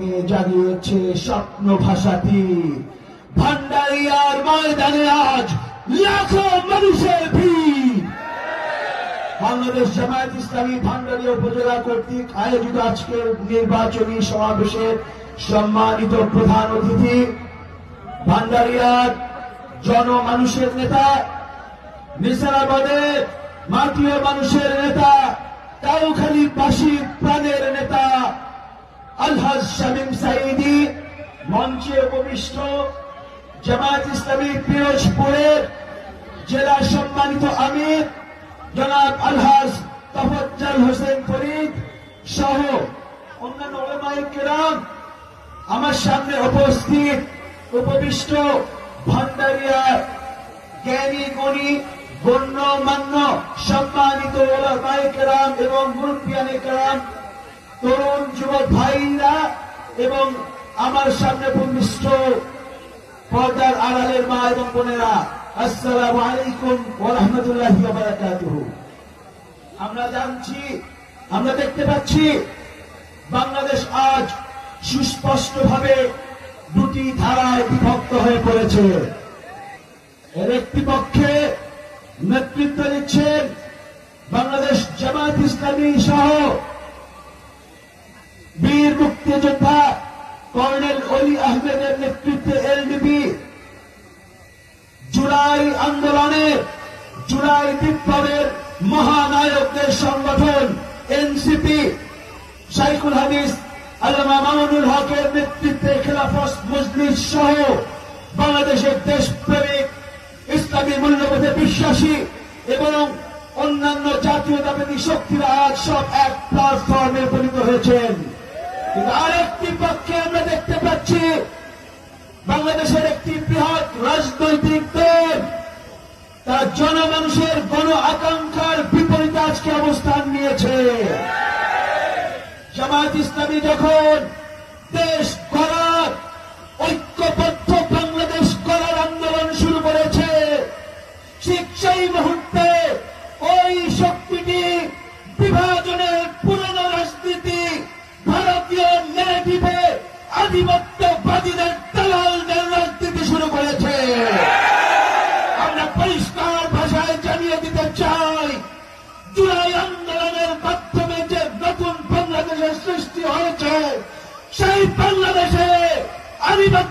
দিনে জাগিয়েছে স্বপ্ন ভাষাটি। ভান্ডারিয়ার ময়দানে আজ লাখো মানুষের ভিড়। বাংলাদেশ জামায়াত ইসলামী ভান্ডারিয়া উপজেলা কর্তৃক আয়োজিত আজকের নির্বাচনী সমাবেশের সম্মানিত প্রধান অতিথি, ভান্ডারিয়ার জনমানুষের নেতা, নিসারাবাদের মাটি ও মানুষের নেতা, কাউখালীবাসীর প্রাণের নেতা আলহাজ শামীম সাঈদী, মঞ্চে উপবিষ্ট জামায়াত ইসলামী পিরোজপুরের জেলা সম্মানিত আমির জনাব আলহাজ তাফাজ্জল হোসেন ফরিদ সহ অন্যান্য উলামায়ে কেরাম, আমার সামনে উপবিষ্ট ভান্ডারিয়ার জ্ঞানী গুণী গণ্যমান্য সম্মানিত উলামায়ে কেরাম এবং মুরব্বিয়ানে কেরাম, তরুণ যুবক ভাইরা এবং আমার সামনে উপবিষ্ট পর্দার আড়ালের মা এবং বোনেরা, আসসালামু আলাইকুম ওয়া রাহমাতুল্লাহি ওয়া বারাকাতুহু। আমরা দেখতে পাচ্ছি বাংলাদেশ আজ সুস্পষ্টভাবে দুটি ধারায় বিভক্ত হয়ে পড়েছে। এর একটি পক্ষে নেতৃত্ব দিচ্ছেন বাংলাদেশ জামায়াত ইসলামী সহ বীর মুক্তিযোদ্ধা কর্নেল অলি আহমেদের নেতৃত্বে এলডিপি, জুলাই আন্দোলনের জুলাই বিপ্লবের মহানায়কদের সংগঠন এনসিপি, শাইখুল হাদিস আল্লামা মামুনুল হকের নেতৃত্বে খেলাফত মজলিস সহ বাংলাদেশের দেশপ্রেমিক ইসলামী মূল্যবোধে বিশ্বাসী এবং অন্যান্য জাতীয়তাবাদী শক্তিরা আজ সব এক প্ল্যাটফর্মে উপনীত হয়েছেন। কিন্তু আরেকটি পক্ষে আমরা দেখতে পাচ্ছি বাংলাদেশের একটি বৃহৎ রাজনৈতিক দল তার জনমানুষের গণ আকাঙ্ক্ষার বিপরীতে আজকে অবস্থান নিয়েছে। জামায়াত ইসলামী যখন দেশ গড়ার ঐক্যবদ্ধ বাংলাদেশ গড়ার আন্দোলন শুরু করেছে, ঠিক সেই মুহূর্তে ওই শক্তিটি বিভাজনের পুরনো রাজনীতি, ভারতীয় ন্যারেটিভে আধিপত্যবাদীদের দালালদের রাজনীতি শুরু করেছে। আমরা পরিষ্কার ভাষায় জানিয়ে দিতে চাই, জুলাই আন্দোলনের মাধ্যমে যে নতুন বাংলাদেশের সৃষ্টি হয়েছে, সেই বাংলাদেশে আধিপত্য